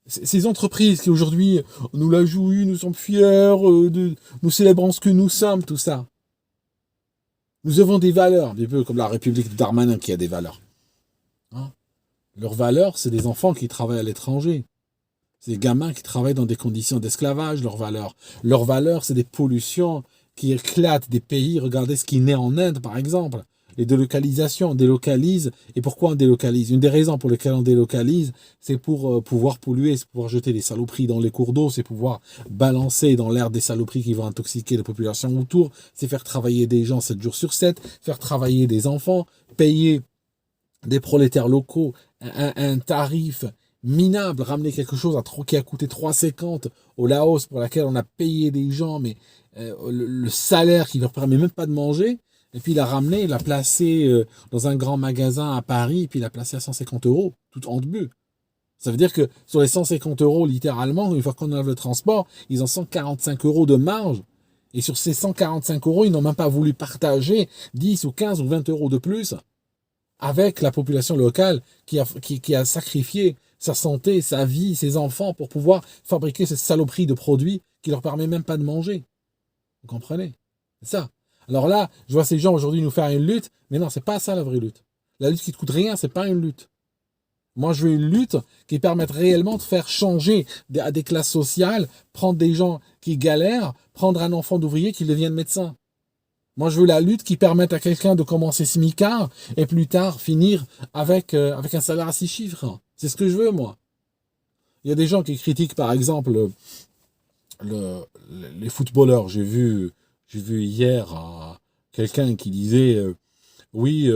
Ces entreprises qui aujourd'hui nous la jouent, nous sommes fiers, nous célébrons ce que nous sommes, tout ça. Nous avons des valeurs, un peu comme la République de Darmanin qui a des valeurs. Hein. Leurs valeurs, c'est des enfants qui travaillent à l'étranger. C'est des gamins qui travaillent dans des conditions d'esclavage, leurs valeurs. Leurs valeurs, c'est des pollutions qui éclatent des pays. Regardez ce qui naît en Inde, par exemple. Les délocalisations, on délocalise. Et pourquoi on délocalise? Une des raisons pour lesquelles on délocalise, c'est pour pouvoir polluer, c'est pouvoir jeter des saloperies dans les cours d'eau, c'est pouvoir balancer dans l'air des saloperies qui vont intoxiquer la population autour, c'est faire travailler des gens 7 jours sur 7, faire travailler des enfants, payer des prolétaires locaux un tarif minable, ramener quelque chose qui a coûté 3,50 au Laos pour laquelle on a payé des gens, mais le salaire qui leur permet même pas de manger, et puis il l'a ramené, il l'a placé dans un grand magasin à Paris, et puis il l'a placé à 150 euros, tout en debut. Ça veut dire que sur les 150 euros, littéralement, une fois qu'on enlève le transport, ils ont 145 euros de marge. Et sur ces 145 euros, ils n'ont même pas voulu partager 10 ou 15 ou 20 euros de plus avec la population locale qui a sacrifié sa santé, sa vie, ses enfants pour pouvoir fabriquer cette saloperie de produits qui leur permet même pas de manger. Vous comprenez? C'est ça. Alors là, je vois ces gens aujourd'hui nous faire une lutte, mais non, c'est pas ça la vraie lutte. La lutte qui ne coûte rien, c'est pas une lutte. Moi, je veux une lutte qui permette réellement de faire changer à des classes sociales, prendre des gens qui galèrent, prendre un enfant d'ouvrier qui devienne médecin. Moi, je veux la lutte qui permette à quelqu'un de commencer smicard et plus tard finir avec un salaire à 6 chiffres. C'est ce que je veux, moi. Il y a des gens qui critiquent, par exemple, les footballeurs. J'ai vu hier quelqu'un qui disait oui,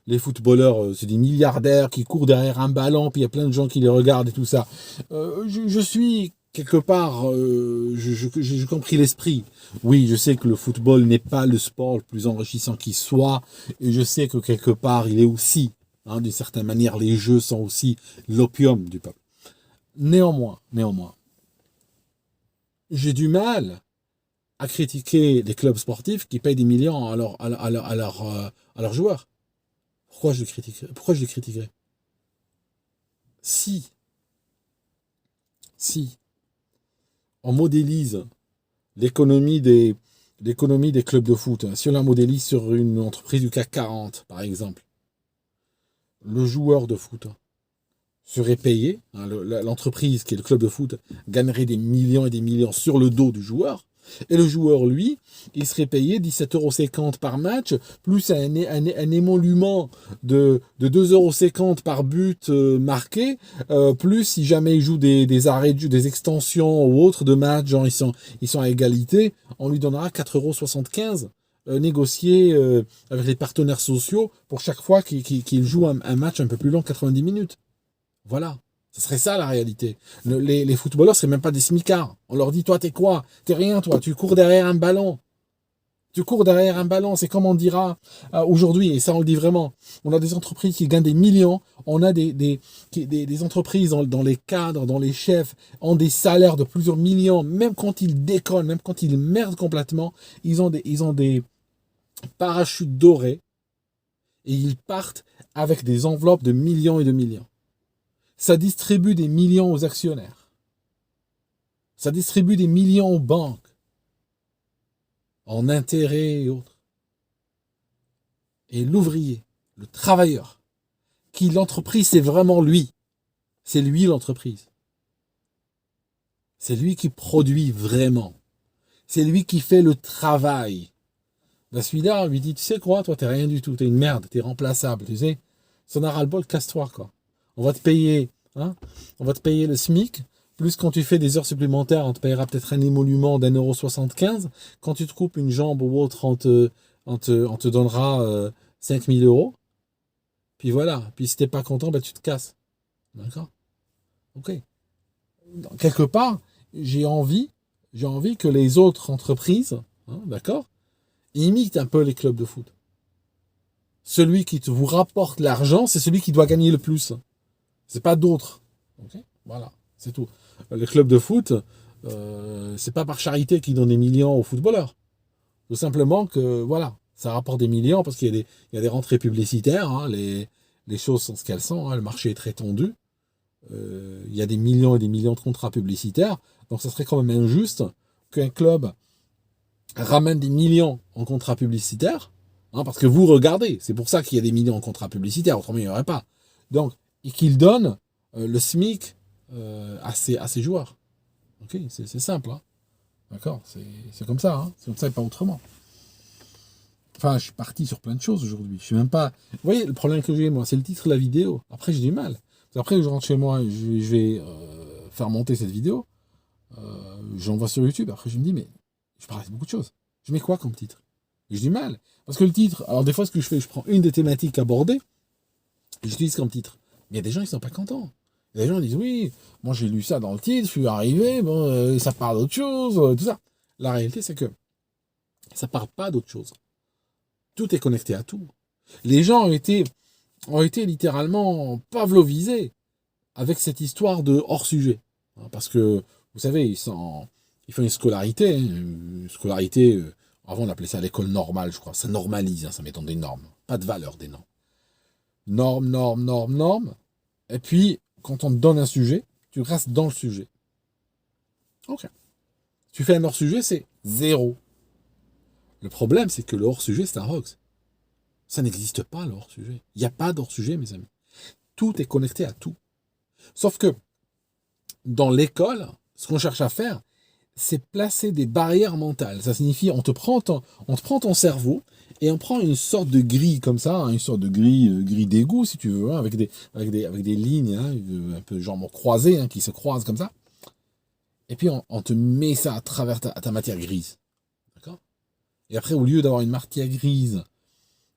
les footballeurs, c'est des milliardaires qui courent derrière un ballon, puis il y a plein de gens qui les regardent et tout ça. Je suis quelque part, j'ai compris l'esprit. Oui, je sais que le football n'est pas le sport le plus enrichissant qui soit, et je sais que quelque part, il est aussi, hein, d'une certaine manière, les jeux sont aussi l'opium du peuple. Néanmoins, j'ai du mal à critiquer les clubs sportifs qui payent des millions à leurs joueurs. Pourquoi je les critiquerais? Si, si on modélise l'économie des clubs de foot, si on la modélise sur une entreprise du CAC 40, par exemple, le joueur de foot serait payé, hein, l'entreprise qui est le club de foot gagnerait des millions et des millions sur le dos du joueur, Et le joueur, lui, il serait payé 17,50 € par match, plus un émolument de 2,50 € par but marqué, plus si jamais il joue des arrêts de jeu, des extensions ou autres de matchs, genre ils sont à égalité, on lui donnera 4,75 € négocié avec les partenaires sociaux pour chaque fois qu'il joue un match un peu plus long, 90 minutes. Voilà. Ce serait ça la réalité. Les footballeurs seraient même pas des smicards. On leur dit, toi, t'es quoi? T'es rien, toi. Tu cours derrière un ballon. Tu cours derrière un ballon. C'est comme on dira aujourd'hui, et ça on le dit vraiment. On a des entreprises qui gagnent des millions. On a des entreprises dans les cadres, dans les chefs, ont des salaires de plusieurs millions. Même quand ils déconnent, même quand ils merdent complètement, ils ont des parachutes dorés et ils partent avec des enveloppes de millions et de millions. Ça distribue des millions aux actionnaires. Ça distribue des millions aux banques, en intérêts et autres. Et l'ouvrier, le travailleur, qui l'entreprise, c'est vraiment lui. C'est lui l'entreprise. C'est lui qui produit vraiment. C'est lui qui fait le travail. Ben celui-là, lui dit, tu sais quoi, toi, t'es rien du tout, t'es une merde, t'es remplaçable, tu sais. Ça n'a ras le bol, casse-toi, quoi. On va te payer, on va te payer le SMIC, plus quand tu fais des heures supplémentaires, on te payera peut-être un émolument d'1,75 €. Quand tu te coupes une jambe ou autre, on te donnera 5 000 €. Puis voilà. Puis si t'es pas content, ben tu te casses. D'accord? Ok. Donc, quelque part, j'ai envie que les autres entreprises, d'accord, imitent un peu les clubs de foot. Celui qui vous rapporte l'argent, c'est celui qui doit gagner le plus. C'est pas d'autres. Okay, voilà, c'est tout. Les clubs de foot, c'est pas par charité qu'ils donnent des millions aux footballeurs. Tout simplement que, voilà, ça rapporte des millions parce qu'il y a des rentrées publicitaires. Les choses sont ce qu'elles sont. Le marché est très tendu. Il y a des millions et des millions de contrats publicitaires. Donc, ça serait quand même injuste qu'un club ramène des millions en contrats publicitaires. Parce que vous regardez. C'est pour ça qu'il y a des millions en contrats publicitaires. Autrement, il n'y aurait pas. Donc, et qu'il donne le SMIC à ses joueurs. Ok, c'est simple, d'accord, c'est comme ça, c'est comme ça et pas autrement. Enfin, je suis parti sur plein de choses aujourd'hui. Je suis même pas. Vous voyez, le problème que j'ai moi, c'est le titre de la vidéo. Après, j'ai du mal. Après, je rentre chez moi, je vais faire monter cette vidéo. J'envoie sur YouTube. Après, je me dis, mais je parle de beaucoup de choses. Je mets quoi comme titre? J'ai du mal. Parce que le titre, alors des fois, ce que je fais, je prends une des thématiques abordées, et j'utilise comme titre. Mais il y a des gens qui sont pas contents. Il y a des gens qui disent, oui, moi j'ai lu ça dans le titre, je suis arrivé, bon, ça parle d'autre chose, tout ça. La réalité, c'est que ça parle pas d'autre chose. Tout est connecté à tout. Les gens ont été littéralement pavlovisés avec cette histoire de hors-sujet. Parce que, vous savez, ils font une scolarité. Une scolarité, avant on appelait ça l'école normale, je crois. Ça normalise, ça mettant des normes. Pas de valeur des normes. Normes. Et puis, quand on te donne un sujet, tu restes dans le sujet. Ok. Tu fais un hors-sujet, c'est 0. Le problème, c'est que le hors-sujet, c'est un hoax. Ça n'existe pas, le hors-sujet. Il n'y a pas d'hors-sujet, mes amis. Tout est connecté à tout. Sauf que, dans l'école, ce qu'on cherche à faire, c'est placer des barrières mentales. Ça signifie, on te prend ton cerveau, et on prend une sorte de grille comme ça, une sorte de grille d'égout, si tu veux, avec des lignes, un peu genre croisées, qui se croisent comme ça. Et puis, on te met ça à travers ta matière grise. D'accord? Et après, au lieu d'avoir une matière grise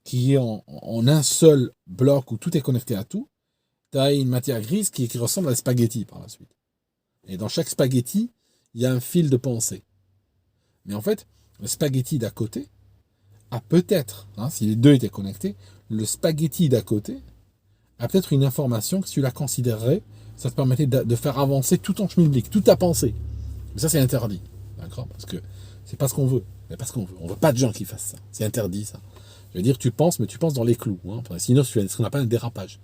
qui est en un seul bloc où tout est connecté à tout, tu as une matière grise qui ressemble à un spaghetti par la suite. Et dans chaque spaghetti, il y a un fil de pensée. Mais en fait, le spaghetti d'à côté a peut-être, si les deux étaient connectés, le spaghetti d'à côté a peut-être une information que si tu la considérerais, ça te permettait de faire avancer tout ton schmilblick, toute ta pensée. Mais ça, c'est interdit. D'accord? Parce que c'est pas ce qu'on veut. C'est pas ce qu'on veut. On veut pas de gens qui fassent ça. C'est interdit, ça. Je veux dire, tu penses, mais tu penses dans les clous. Sinon, c'est ce qu'on appelle un dérapage.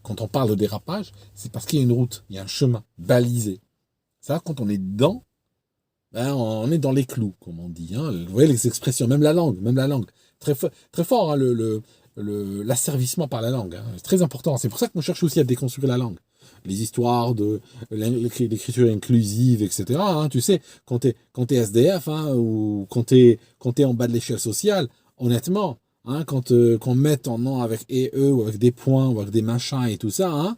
Quand on parle de dérapage, c'est parce qu'il y a une route, il y a un chemin balisé. Ça, quand on est dedans, on est dans les clous, comme on dit. Vous voyez les expressions, même la langue. Très fort, l'asservissement par la langue. C'est très important. C'est pour ça que moi, je cherche aussi à déconstruire la langue. les histoires de l'écriture inclusive, etc. Hein, tu sais, quand t'es SDF, hein, ou quand t'es en bas de l'échelle sociale, honnêtement, hein, qu'on mette ton nom avec et eux, ou avec des points, ou avec des machins et tout ça, hein,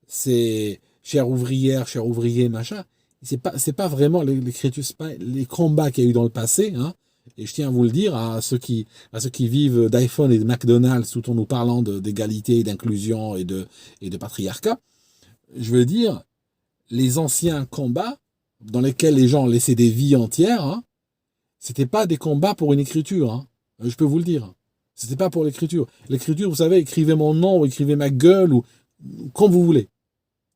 c'est chère ouvrière, cher ouvrier, machin. C'est pas vraiment l'écriture, c'est pas les combats qu'il y a eu dans le passé, hein. Et je tiens à vous le dire à ceux qui vivent d'iPhone et de McDonald's tout en nous parlant d'égalité, d'inclusion et de patriarcat. Je veux dire, les anciens combats dans lesquels les gens laissaient des vies entières, hein, c'était pas des combats pour une écriture, hein. Je peux vous le dire. C'était pas pour l'écriture. L'écriture, vous savez, écrivez mon nom ou écrivez ma gueule ou comme vous voulez.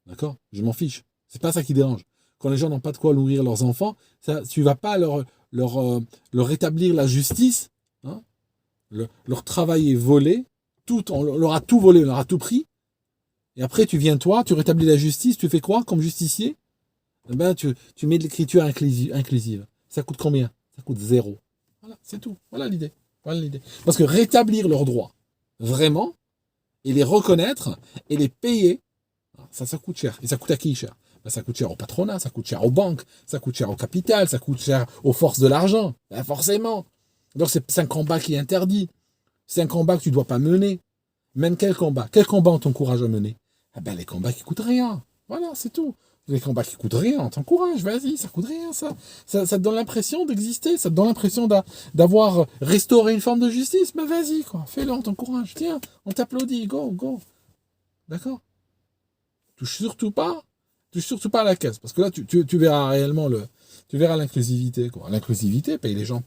D'accord? Je m'en fiche. C'est pas ça qui dérange. Quand les gens n'ont pas de quoi nourrir leurs enfants, ça, tu vas pas leur établir la justice, hein, leur travail est volé, on leur a tout volé, on leur a tout pris, et après tu viens toi, tu rétablis la justice, tu fais quoi comme justicier? Eh ben, tu mets de l'écriture inclusive. Ça coûte combien? Ça coûte 0. Voilà, c'est tout. Voilà l'idée. Voilà l'idée. Parce que rétablir leurs droits, vraiment, et les reconnaître, et les payer, ça coûte cher. Et ça coûte à qui cher? Ben, ça coûte cher au patronat, ça coûte cher aux banques, ça coûte cher au capital, ça coûte cher aux forces de l'argent. Ben, forcément. Donc c'est un combat qui est interdit. C'est un combat que tu ne dois pas mener. Mène quel combat? Quel combat on t'encourage à mener? Eh ben, les combats qui coûtent rien. Voilà, c'est tout. Les combats qui coûtent rien, on t'encourage, vas-y, ça coûte rien, ça. Ça te donne l'impression d'exister, ça te donne l'impression d'avoir restauré une forme de justice. Ben vas-y, quoi, fais-le, on t'encourage. Tiens, on t'applaudit, go, go. D'accord? Touche surtout pas à la caisse, parce que là, tu verras réellement tu verras l'inclusivité, quoi. L'inclusivité paye les gens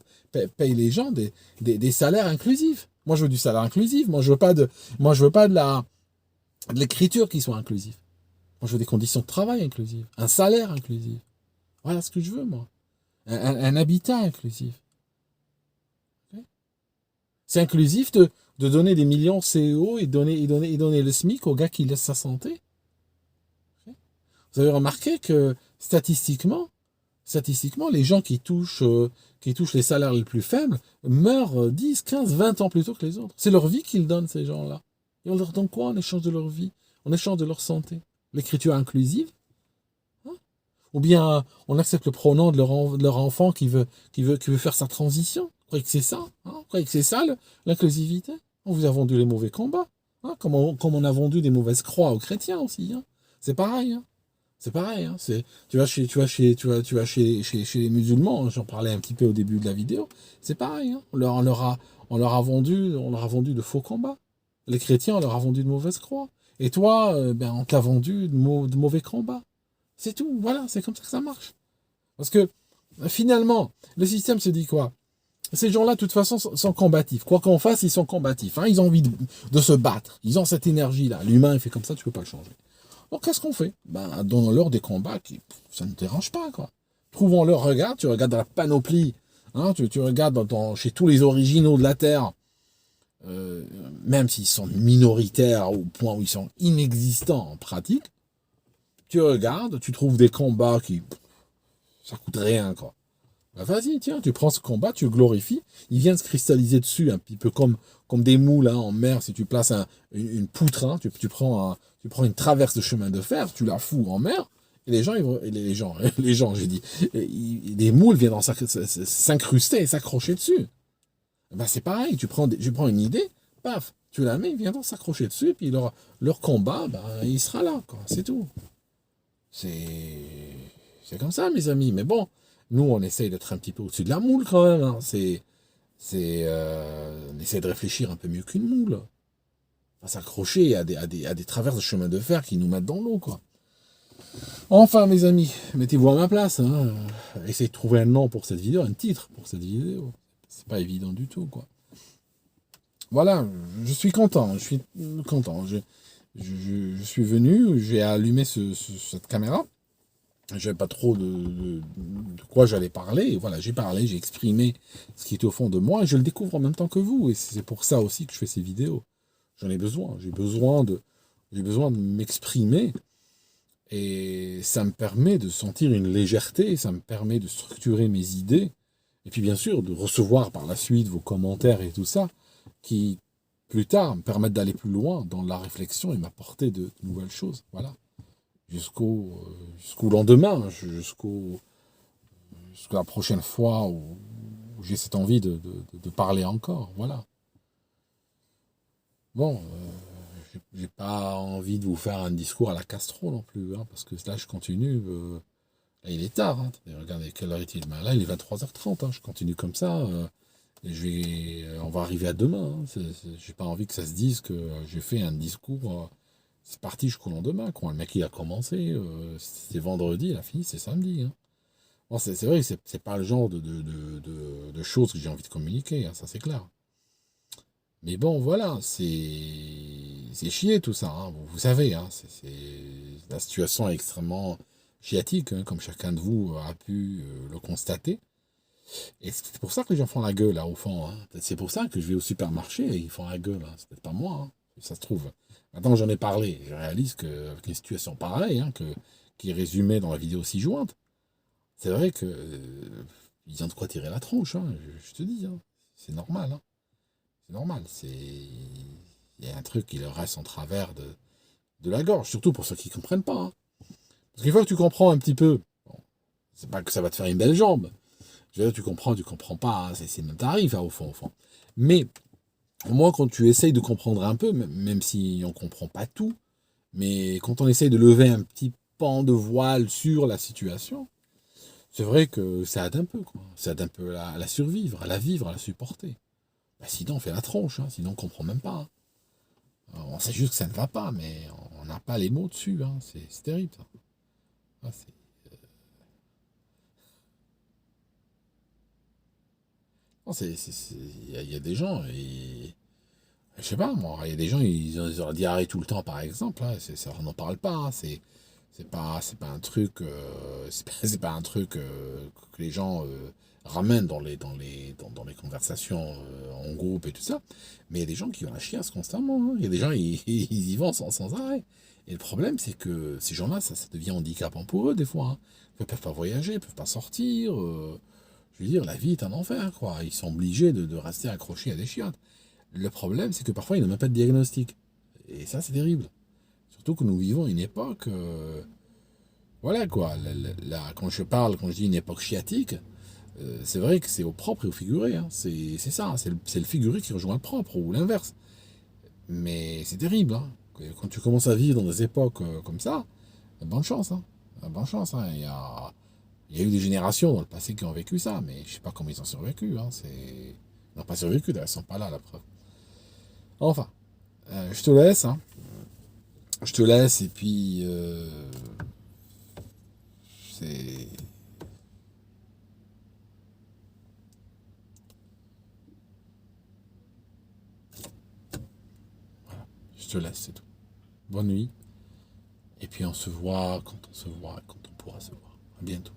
des salaires inclusifs. Moi, je veux du salaire inclusif. Moi, je veux pas de l'écriture qui soit inclusive. Moi, je veux des conditions de travail inclusives, un salaire inclusif. Voilà ce que je veux, moi. Un habitat inclusif. Okay. C'est inclusif de donner des millions CEO et donner le SMIC au gars qui laisse sa santé. Okay. Vous avez remarqué que statistiquement, les gens qui touchent les salaires les plus faibles meurent 10, 15, 20 ans plus tôt que les autres. C'est leur vie qu'ils donnent, ces gens-là. Et on leur donne quoi en échange de leur vie? En échange de leur santé? L'écriture inclusive, hein? Ou bien on accepte le pronom de leur enfant qui veut faire sa transition. Vous croyez que c'est ça, hein? Vous croyez que c'est ça l'inclusivité? On vous a vendu les mauvais combats, hein? Comme on a vendu des mauvaises croix aux chrétiens aussi, hein? C'est pareil, hein? C'est pareil, hein? Tu vas chez les musulmans, j'en parlais un petit peu au début de la vidéo, c'est pareil, hein? On leur a vendu de faux combats. Les chrétiens, on leur a vendu de mauvaises croix. Et toi, on t'a vendu de mauvais combats. C'est tout, voilà, c'est comme ça que ça marche. Parce que, finalement, le système se dit quoi? Ces gens-là, de toute façon, sont combatifs. Quoi qu'on fasse, ils sont combatifs. Hein? Ils ont envie de se battre. Ils ont cette énergie-là. L'humain, il fait comme ça, tu peux pas le changer. Donc, qu'est-ce qu'on fait? Donnons-leur des combats qui, ça ne dérange pas, quoi. Trouvons-leur, tu regardes dans la panoplie, hein, tu regardes chez tous les originaux de la Terre, même s'ils sont minoritaires au point où ils sont inexistants en pratique, tu regardes, tu trouves des combats qui, ça coûte rien, quoi. Ben vas-y, tiens, tu prends ce combat, tu le glorifies, il vient de se cristalliser dessus, un petit peu comme des moules, hein, en mer. Si tu places une poutre, hein, tu prends une traverse de chemin de fer, tu la fous en mer, et les gens, j'ai dit, les moules viennent s'incruster et s'accrocher dessus. Ben c'est pareil, tu prends une idée, paf, tu la mets, ils viendront s'accrocher dessus, et puis leur combat, il sera là, quoi, c'est tout. C'est comme ça, mes amis, mais bon, nous, on essaye d'être un petit peu au-dessus de la moule, quand même, hein. On essaie de réfléchir un peu mieux qu'une moule. Pas s'accrocher à des traverses de chemin de fer qui nous mettent dans l'eau, quoi. Enfin, mes amis, mettez-vous à ma place, hein. Essayez de trouver un nom pour cette vidéo, un titre pour cette vidéo. C'est pas évident du tout, quoi. Voilà, je suis content. Je suis content. Je suis venu, j'ai allumé cette caméra. Je savais pas trop de quoi j'allais parler. Et voilà, j'ai parlé, j'ai exprimé ce qui était au fond de moi. Et je le découvre en même temps que vous. Et c'est pour ça aussi que je fais ces vidéos. J'en ai besoin. J'ai besoin de m'exprimer. Et ça me permet de sentir une légèreté. Ça me permet de structurer mes idées. Et puis bien sûr, de recevoir par la suite vos commentaires et tout ça, qui, plus tard, me permettent d'aller plus loin dans la réflexion et m'apporter de nouvelles choses. Voilà. jusqu'au lendemain, jusqu'à la prochaine fois où j'ai cette envie de parler encore. Voilà. Bon, j'ai pas envie de vous faire un discours à la Castro non plus, hein, parce que là, je continue. Là, il est tard. Hein. Regardez, quelle heure est-il? Ben là, il est 23h30. Hein. Je continue comme ça. Et on va arriver à demain. Hein. J'ai pas envie que ça se dise que j'ai fait un discours. C'est parti jusqu'au lendemain. Quoi. Le mec, il a commencé. C'est vendredi, il a fini, c'est samedi. Hein. Bon, c'est vrai que c'est pas le genre de choses que j'ai envie de communiquer. Hein, ça, c'est clair. Mais bon, voilà, c'est chier tout ça, hein, vous savez, hein, la situation est extrêmement chiatique, hein, comme chacun de vous a pu le constater. Et c'est pour ça que les gens font la gueule, là, au fond. Hein. C'est pour ça que je vais au supermarché et ils font la gueule. Hein. C'est peut-être pas moi, hein, ça se trouve. Maintenant que j'en ai parlé, je réalise qu'avec une situation pareille, hein, qui est résumée dans la vidéo ci-jointe, c'est vrai que ils ont de quoi tirer la tronche, hein, je te dis. Hein. C'est normal. Hein. C'est normal, il y a un truc qui leur reste en travers de la gorge, surtout pour ceux qui ne comprennent pas. Hein. Parce qu'une fois que tu comprends un petit peu, bon, c'est pas que ça va te faire une belle jambe. Je veux dire, tu comprends pas, hein, c'est même tarif, hein, au fond. Mais au moins quand tu essayes de comprendre un peu, même si on ne comprend pas tout, mais quand on essaye de lever un petit pan de voile sur la situation, c'est vrai que ça aide un peu, quoi. Ça aide un peu à la survivre, à la vivre, à la supporter. Bah, sinon, on fait la tronche, hein, sinon on comprend même pas. Hein. On sait juste que ça ne va pas, mais on n'a pas les mots dessus. Hein. C'est terrible, ça. Ah, non, il y a des gens, et, je sais pas, moi, il y a des gens, ils ont la diarrhée tout le temps, par exemple. Hein, on n'en parle pas. Hein, c'est pas un truc, c'est pas un truc que les gens ramènent dans les conversations en groupe et tout ça. Mais il y a des gens qui ont la chiasse constamment. Hein. Il y a des gens, ils y vont sans arrêt. Et le problème, c'est que ces gens-là, ça devient handicapant pour eux, des fois. Hein. Ils ne peuvent pas voyager, ils ne peuvent pas sortir. Je veux dire, la vie est un enfer, quoi. Ils sont obligés de rester accrochés à des chiottes. Le problème, c'est que parfois, ils n'ont même pas de diagnostic. Et ça, c'est terrible. Surtout que nous vivons une époque, voilà quoi, quand je dis une époque chiatique, c'est vrai que c'est au propre et au figuré. Hein. C'est ça, hein. C'est le figuré qui rejoint le propre, ou l'inverse. Mais c'est terrible. Hein. Quand tu commences à vivre dans des époques comme ça, bonne chance. Hein. Bonne chance. Hein. Il y a eu des générations dans le passé qui ont vécu ça, mais je sais pas comment ils ont survécu. Hein. Ils n'ont pas survécu, d'ailleurs, ils sont pas là, la preuve. Enfin, je te laisse. Hein. Je te laisse, et puis c'est. Je te laisse, c'est tout. Bonne nuit. Et puis on se voit quand on se voit, quand on pourra se voir. À bientôt.